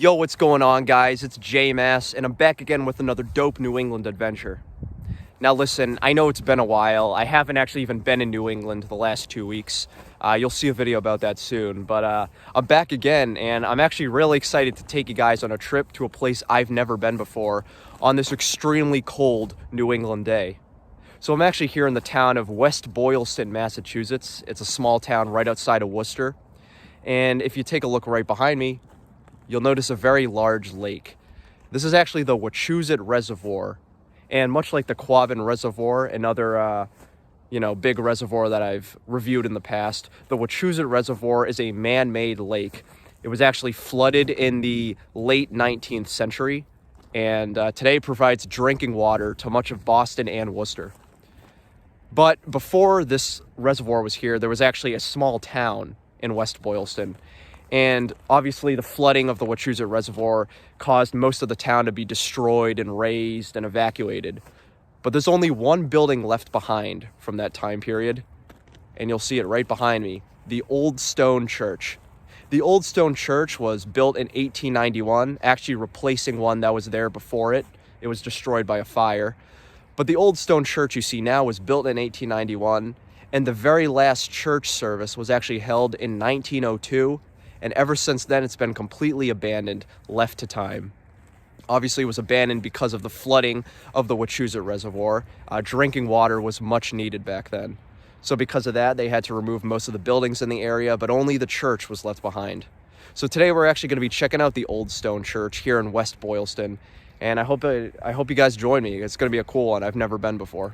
Yo, what's going on, guys? It's J-Mass, and I'm back again with another dope New England adventure. Now listen, I know it's been a while. I haven't actually even been in New England the last 2 weeks. You'll see a video about that soon, but I'm back again, and I'm actually really excited to take you guys on a trip to a place I've never been before on this extremely cold New England day. So I'm actually here in the town of West Boylston, Massachusetts. It's a small town right outside of Worcester. And if you take a look right behind me, you'll notice a very large lake. This is actually the Wachusett Reservoir. And much like the Quabbin Reservoir, another big reservoir that I've reviewed in the past, the Wachusett Reservoir is a man-made lake. It was actually flooded in the late 19th century, and today provides drinking water to much of Boston and Worcester. But before this reservoir was here, there was actually a small town in West Boylston. And obviously the flooding of the Wachusett Reservoir caused most of the town to be destroyed and razed and evacuated. But there's only one building left behind from that time period, and you'll see it right behind me, the Old Stone Church. The Old Stone Church was built in 1891, actually replacing one that was there before it. It was destroyed by a fire. But the Old Stone Church you see now was built in 1891, and the very last church service was actually held in 1902. And ever since then, it's been completely abandoned, left to time. Obviously, it was abandoned because of the flooding of the Wachusett Reservoir. Drinking water was much needed back then. So because of that, they had to remove most of the buildings in the area, but only the church was left behind. So today, we're actually going to be checking out the Old Stone Church here in West Boylston. And I hope you guys join me. It's going to be a cool one. I've never been before.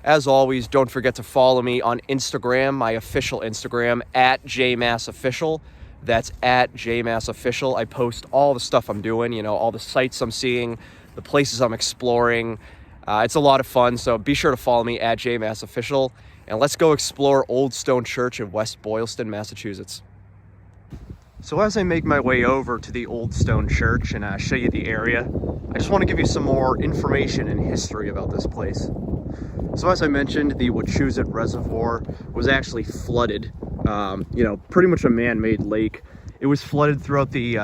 As always, don't forget to follow me on Instagram, my official Instagram, @JMassOfficial. That's @JMassOfficial. I post all the stuff I'm doing, all the sites I'm seeing, the places I'm exploring. It's a lot of fun, so be sure to follow me @JMassOfficial. And let's go explore Old Stone Church in West Boylston, Massachusetts. So as I make my way over to the Old Stone Church and show you the area, I just want to give you some more information and history about this place. So as I mentioned, the Wachusett Reservoir was actually flooded. Pretty much a man-made lake. It was flooded throughout the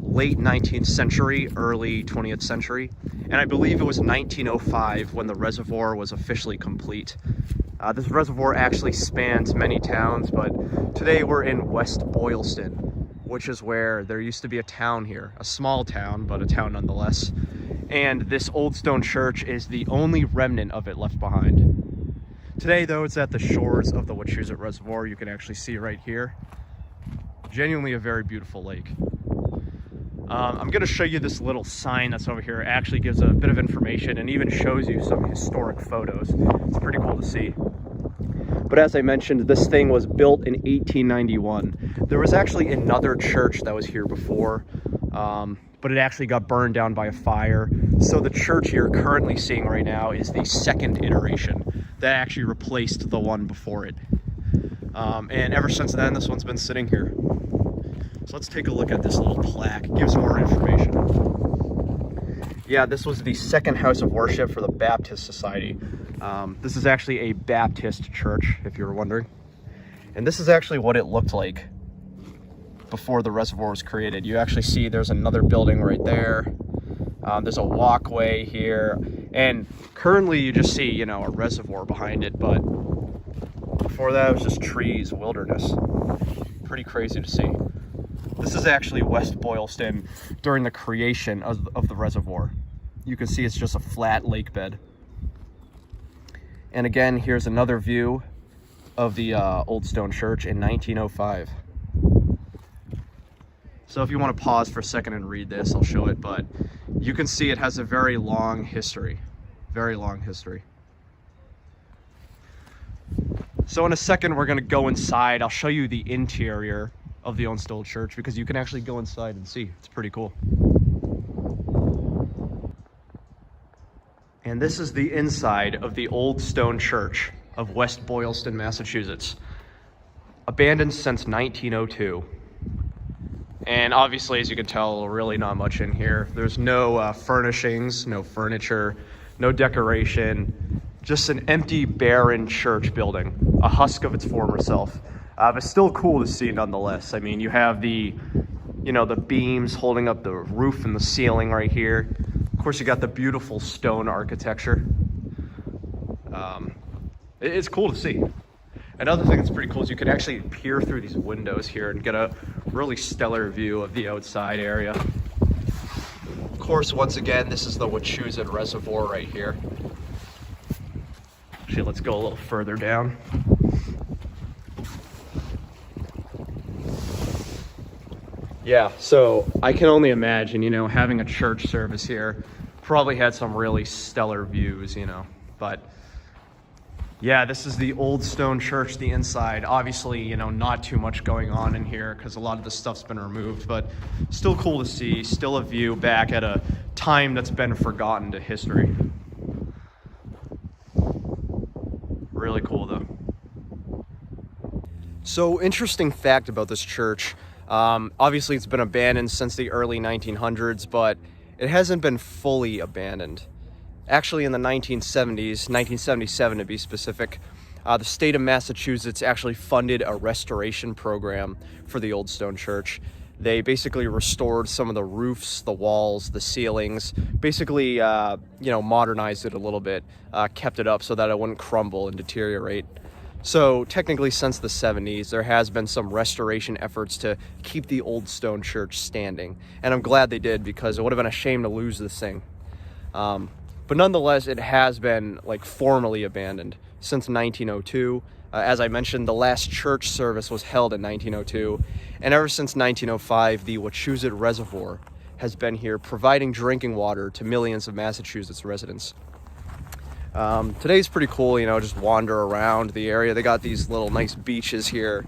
late 19th century, early 20th century, and I believe it was 1905 when the reservoir was officially complete. This reservoir actually spans many towns, but today we're in West Boylston, which is where there used to be a town here, a small town, but a town nonetheless. And this Old Stone Church is the only remnant of it left behind. Today, though, it's at the shores of the Wachusett Reservoir. You can actually see right here. Genuinely a very beautiful lake. I'm going to show you this little sign that's over here. It actually gives a bit of information and even shows you some historic photos. It's pretty cool to see. But as I mentioned, this thing was built in 1891. There was actually another church that was here before, but it actually got burned down by a fire. So the church you're currently seeing right now is the second iteration that actually replaced the one before it. And ever since then, this one's been sitting here. So let's take a look at this little plaque. It gives more information. Yeah, this was the second house of worship for the Baptist Society. This is actually a Baptist church, if you were wondering. And this is actually what it looked like before the reservoir was created. You actually see there's another building right there. There's a walkway here, and currently you just see, a reservoir behind it, but before that it was just trees, wilderness. Pretty crazy to see. This is actually West Boylston during the creation of the reservoir. You can see it's just a flat lake bed. And again, here's another view of the Old Stone Church in 1905. So if you want to pause for a second and read this, I'll show it, but you can see it has a very long history. Very long history. So in a second, we're going to go inside. I'll show you the interior of the Old Stone Church because you can actually go inside and see. It's pretty cool. And this is the inside of the Old Stone Church of West Boylston, Massachusetts. Abandoned since 1902. And obviously, as you can tell, really not much in here. There's no furnishings, no furniture, no decoration, just an empty, barren church building, a husk of its former self. But still cool to see nonetheless. I mean, you have the, you know, the beams holding up the roof and the ceiling right here. Of course, you got the beautiful stone architecture. It's cool to see. Another thing that's pretty cool is you can actually peer through these windows here and get a really stellar view of the outside area. Of course, once again, this is the Wachusett Reservoir right here. Actually, let's go a little further down. Yeah, so I can only imagine, you know, having a church service here probably had some really stellar views, you know, but yeah, this is the old stone church, the inside. Obviously, you know, not too much going on in here because a lot of the stuff's been removed, but still cool to see, still a view back at a time that's been forgotten to history. Really cool though. So, interesting fact about this church. Obviously, it's been abandoned since the early 1900s, but it hasn't been fully abandoned. Actually, in the 1970s, 1977 to be specific, the state of Massachusetts actually funded a restoration program for the old stone church. They basically restored some of the roofs, the walls, the ceilings, basically, you know, modernized it a little bit, kept it up so that it wouldn't crumble and deteriorate. So technically, since the 70s, there has been some restoration efforts to keep the old stone church standing. And I'm glad they did, because it would have been a shame to lose this thing. But nonetheless, it has been like formally abandoned since 1902. As I mentioned, the last church service was held in 1902. And ever since 1905, the Wachusett Reservoir has been here providing drinking water to millions of Massachusetts residents. Today's pretty cool, you know, just wander around the area. They got these little nice beaches here.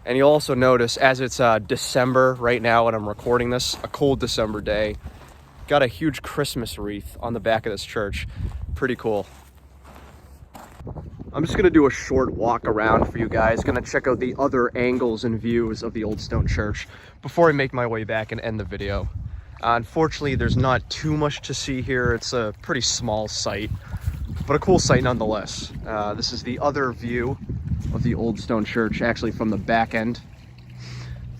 And you'll also notice, as it's December right now when I'm recording this, a cold December day, got a huge Christmas wreath on the back of this church. Pretty cool. I'm just gonna do a short walk around for you guys. Gonna check out the other angles and views of the old stone church before I make my way back and end the video. Unfortunately, there's not too much to see here. It's a pretty small site, but a cool site nonetheless. This is the other view of the old stone church, actually from the back end.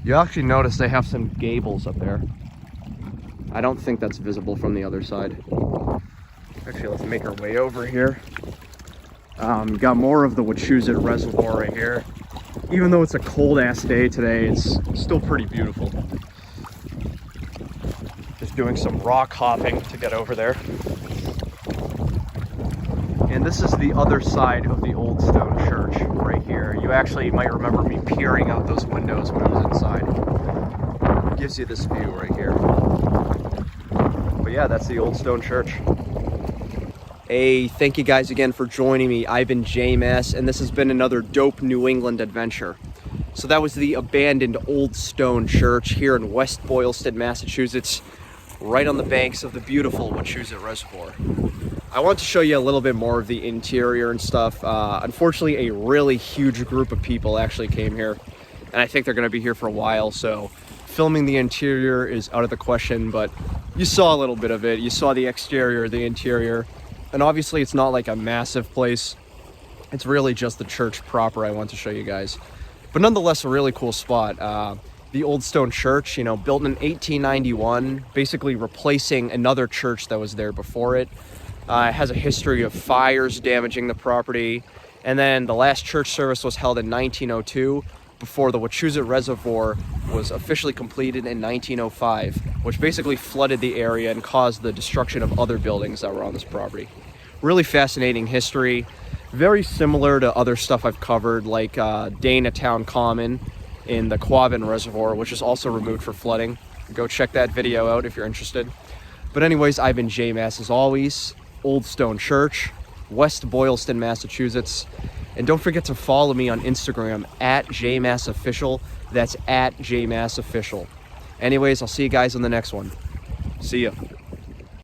You actually notice they have some gables up there. I don't think that's visible from the other side. Actually, let's make our way over here. Got more of the Wachusett Reservoir right here. Even though it's a cold ass day today, it's still pretty beautiful. Just doing some rock hopping to get over there. And this is the other side of the old stone church right here. You actually might remember me peering out those windows when I was inside. Gives you this view right here. But yeah, that's the old stone church. Hey, thank you guys again for joining me. I've been JMS, and this has been another dope New England adventure. So that was the abandoned old stone church here in West Boylston, Massachusetts, right on the banks of the beautiful Wachusett Reservoir. I want to show you a little bit more of the interior and stuff. Unfortunately, a really huge group of people actually came here, and I think they're going to be here for a while, so filming the interior is out of the question, but you saw a little bit of it. You saw the exterior, the interior, and obviously it's not like a massive place. It's really just the church proper I want to show you guys. But nonetheless, a really cool spot. The old stone church, you know, built in 1891, basically replacing another church that was there before it. It has a history of fires damaging the property. And then the last church service was held in 1902 before the Wachusett Reservoir was officially completed in 1905, which basically flooded the area and caused the destruction of other buildings that were on this property. Really fascinating history. Very similar to other stuff I've covered, like Dana Town Common in the Quabbin Reservoir, which is also removed for flooding. Go check that video out if you're interested. But anyways, I've been JMass as always. Old Stone Church, West Boylston, Massachusetts. And don't forget to follow me on Instagram at JMassOfficial. That's at JMassOfficial. Anyways, I'll see you guys on the next one. See ya.